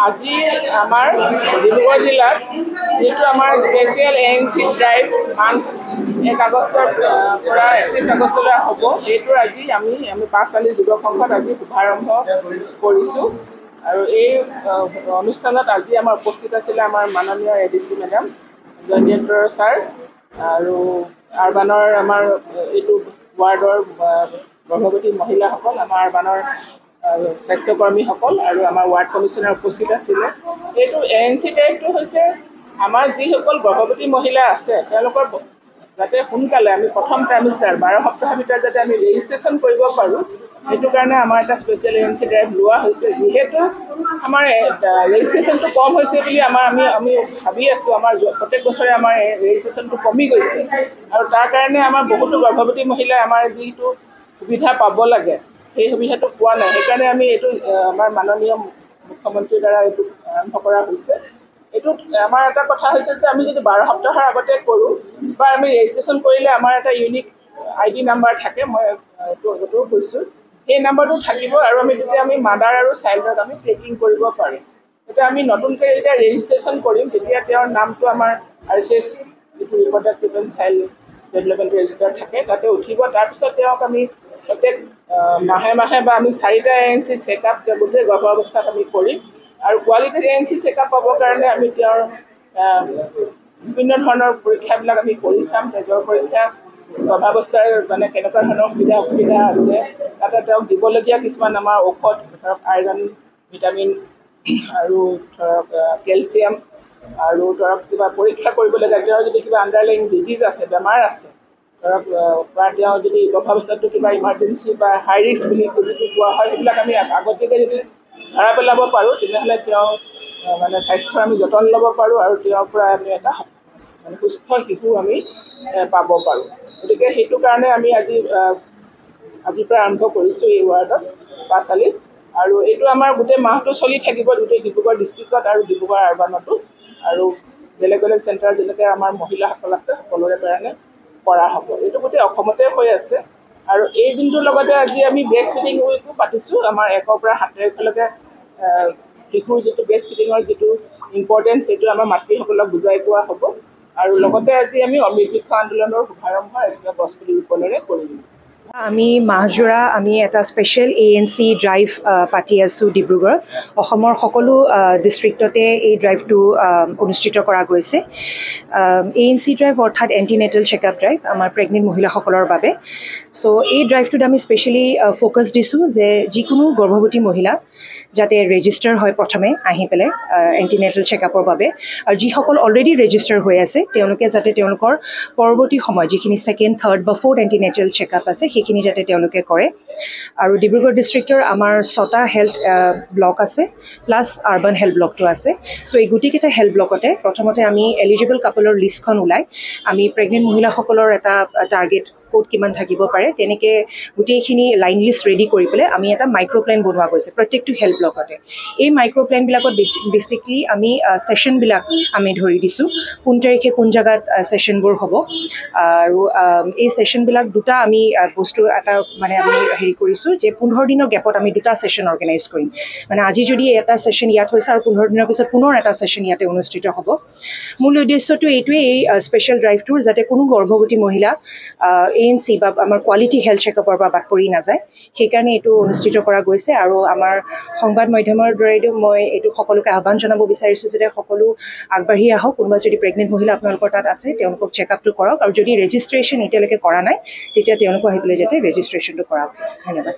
আজি আমাৰ ডিব্ৰুগড় জিলাত যিটো আমাৰ স্পেচিয়েল ANC ড্ৰাইভ মান্থ 1 আগষ্টৰ পৰা 31 আগষ্টলৈ হ'ব, এইটোৰ আজি আমি 5 চালি যুৱক সংঘত আজি শুভাৰম্ভ কৰিছোঁ। আৰু এই অনুষ্ঠানত আজি আমাৰ উপস্থিত আছিলে আমাৰ মাননীয় ADC মেডাম জয়ন্তেন্দ্ৰ ছাৰ আৰু আৰবানৰ আমাৰ এইটো ৱাৰ্ডৰ গৰ্ভৱতী মহিলাসকল, আমাৰ আৰবানৰ স্বাস্থ্যকৰ্মীসকল আৰু আমাৰ ৱাৰ্ড কমিশ্যনাৰ উপস্থিত আছিলে। এইটো ANC ড্ৰাইভটো হৈছে আমাৰ যিসকল গৰ্ভৱতী মহিলা আছে তেওঁলোকৰ যাতে সোনকালে আমি প্ৰথম ট্ৰাইমিষ্টাৰ 12 সপ্তাহৰ ভিতৰত যাতে আমি ৰেজিষ্ট্ৰেশ্যন কৰিব পাৰোঁ, সেইটো কাৰণে আমাৰ এটা স্পেচিয়েল ANC ড্ৰাইভ লোৱা হৈছে। যিহেতু আমাৰ ৰেজিষ্ট্ৰেশ্যনটো কম হৈছে বুলি আমি ভাবি আছোঁ, আমাৰ প্ৰত্যেক বছৰে আমাৰ ৰেজিষ্ট্ৰেশ্যনটো কমি গৈছে আৰু তাৰ কাৰণে আমাৰ বহুতো গৰ্ভৱতী মহিলাই আমাৰ যিটো সুবিধা পাব লাগে সেই সুবিধাটো পোৱা নাই। সেইকাৰণে আমি এইটো আমাৰ মাননীয় মুখ্যমন্ত্ৰীৰ দ্বাৰা এইটো আৰম্ভ কৰা হৈছে। এইটোত আমাৰ এটা কথা হৈছে যে আমি যদি 12 সপ্তাহৰ আগতে কৰোঁ বা আমি ৰেজিষ্ট্ৰেশ্যন কৰিলে আমাৰ এটা ইউনিক ID নাম্বাৰ থাকে, মই এইটো কৈছোঁ, সেই নাম্বাৰটো থাকিব আৰু তেতিয়া আমি মাদাৰ আৰু চাইল্ডক আমি ট্ৰেকিং কৰিব পাৰিম। এতিয়া আমি নতুনকৈ যেতিয়া ৰেজিষ্ট্ৰেশ্যন কৰিম তেতিয়া তেওঁৰ নামটো আমাৰ RCS যিটো reproductive and child development register থাকে তাতে উঠিব। তাৰপিছত তেওঁক আমি প্ৰত্যেক মাহে মাহে বা আমি 4টা ANC চেকআপ গোটেই গৰ্ভাৱস্থাত আমি কৰিম আৰু কোৱালিটি ANC চেকআপ পাবৰ কাৰণে আমি তেওঁৰ বিভিন্ন ধৰণৰ পৰীক্ষাবিলাক আমি কৰি চাম। তেজৰ পৰীক্ষা, গৰ্ভাৱস্থাৰ মানে কেনেকুৱা ধৰণৰ সুবিধা অসুবিধা আছে, তাতে তেওঁক দিবলগীয়া কিছুমান আমাৰ ঔষধ ধৰক আইৰণ, ভিটামিন আৰু ধৰক কেলছিয়াম আৰু ধৰক কিবা পৰীক্ষা কৰিবলগীয়া, তেওঁৰ যদি কিবা আণ্ডাৰলাইং ডিজিজ আছে, বেমাৰ আছে ধৰক বা তেওঁ যদি গৰ্ভাৱস্থাটো কিবা ইমাৰ্জেঞ্চি বা হাই ৰিস্ক বুলি যিটো কোৱা হয়, সেইবিলাক আমি আগতীয়াকৈ যদি ধৰা পেলাব পাৰোঁ তেতিয়াহ'লে তেওঁ মানে স্বাস্থ্যৰ আমি যতন ল'ব পাৰোঁ আৰু তেওঁৰ পৰা আমি এটা মানে সুস্থ শিশু আমি পাব পাৰোঁ। গতিকে সেইটো কাৰণে আমি আজিৰ পৰা আৰম্ভ কৰিছোঁ এই ৱাৰ্ডত 5 চালিত, আৰু এইটো আমাৰ গোটেই মাহটো চলি থাকিব গোটেই ডিব্ৰুগড় ডিষ্ট্ৰিক্টত আৰু ডিব্ৰুগড় আৰবানতো, আৰু বেলেগ বেলেগ চেণ্টাৰ যেনেকৈ আমাৰ মহিলাসকল আছে সকলোৰে কাৰণে কৰা হ'ব। এইটো গোটেই অসমতে হৈ আছে। আৰু এই দিনটোৰ লগতে আজি আমি ব্ৰেষ্ট ফিডিং উইকো পাতিছোঁ। আমাৰ 1ৰ পৰা 7 তাৰিখলৈকে শিশুৰ যিটো ব্ৰেষ্ট ফিডিঙৰ যিটো ইম্পৰ্টেঞ্চ সেইটো আমাৰ মাতৃসকলক বুজাই পোৱা হ'ব। আৰু লগতে আজি আমি অমৃত বৃক্ষ আন্দোলনৰ শুভাৰম্ভ এজোপা গছপুলি ৰোপণেৰে কৰিম। আমি মাহজোৰা এটা স্পেচিয়েল ANC ড্ৰাইভ পাতি আছোঁ ডিব্ৰুগড়ত। অসমৰ সকলো ডিষ্ট্ৰিক্টতে এই ড্ৰাইভটো অনুষ্ঠিত কৰা গৈছে। ANC ড্ৰাইভ অৰ্থাৎ এণ্টিনেটেল চেকআপ ড্ৰাইভ আমাৰ প্ৰেগনেণ্ট মহিলাসকলৰ বাবে। চ' এই ড্ৰাইভটোত আমি স্পেচিয়েলি ফ'কাছ দিছোঁ যে যিকোনো গৰ্ভৱতী মহিলা যাতে ৰেজিষ্টাৰ হয় প্ৰথমে আহি পেলাই এণ্টিনেটেল চেকআপৰ বাবে, আৰু যিসকল অলৰেডি ৰেজিষ্টাৰ হৈ আছে তেওঁলোকে যাতে তেওঁলোকৰ পৰৱৰ্তী সময়ত যিখিনি 2nd, 3rd বা 4th এণ্টিনেটেল চেকআপ আছে সেইখিনি যাতে তেওঁলোকে কৰে। আৰু ডিব্ৰুগড় ডিষ্ট্ৰিক্টৰ আমাৰ 6টা হেল্থ ব্লক আছে, প্লাছ আৰবান হেল্থ ব্লকটো আছে। চ' এই গোটেইকেইটা হেল্থ ব্লকতে প্ৰথমতে আমি এলিজিবল কাপলৰ লিষ্টখন ওলাই আমি প্ৰেগনেণ্ট মহিলাসকলৰ এটা টাৰ্গেট ক'ত কিমান থাকিব পাৰে তেনেকৈ গোটেইখিনি লাইন লিষ্ট ৰেডি কৰি পেলাই আমি এটা মাইক্ৰ' প্লেন বনোৱা গৈছে প্ৰত্যেকটো হেল্থ ব্লকতে। এই মাইক্ৰ' প্লেনবিলাকত বেচিকলি আমি ছেশ্যনবিলাক আমি ধৰি দিছোঁ, কোন তাৰিখে কোন জেগাত ছেশ্যনবোৰ হ'ব। আৰু এই ছেশ্যনবিলাক দুটা আমি বস্তু এটা মানে আমি হেৰি কৰিছোঁ যে 15 দিনৰ গেপত আমি 2টা ছেশ্যন অৰ্গেনাইজ কৰিম। মানে আজি যদি এটা ছেশ্যন ইয়াত হৈছে আৰু 15 দিনৰ পিছত পুনৰ এটা ছেশ্যন ইয়াতে অনুষ্ঠিত হ'ব। মূল উদ্দেশ্যটো এইটোৱেই, এই স্পেচিয়েল ড্ৰাইভটোৰ যাতে কোনো গৰ্ভৱতী মহিলা ANC বা আমাৰ কোৱালিটি হেল্থ চেকআপৰ পৰা বাদ পৰি নাযায়, সেইকাৰণে এইটো অনুষ্ঠিত কৰা গৈছে। আৰু আমাৰ সংবাদ মাধ্যমৰ দ্বাৰাইতো মই এইটো সকলোকে আহ্বান জনাব বিচাৰিছোঁ যে সকলো আগবাঢ়ি আহক। কোনোবা যদি প্ৰেগনেণ্ট মহিলা আপোনালোকৰ তাত আছে তেওঁলোকক চেকআপটো কৰক, আৰু যদি ৰেজিষ্ট্ৰেশ্যন এতিয়ালৈকে কৰা নাই তেতিয়া তেওঁলোকো আহি পেলাই যাতে ৰেজিষ্ট্ৰেশ্যনটো কৰাওক। ধন্যবাদ।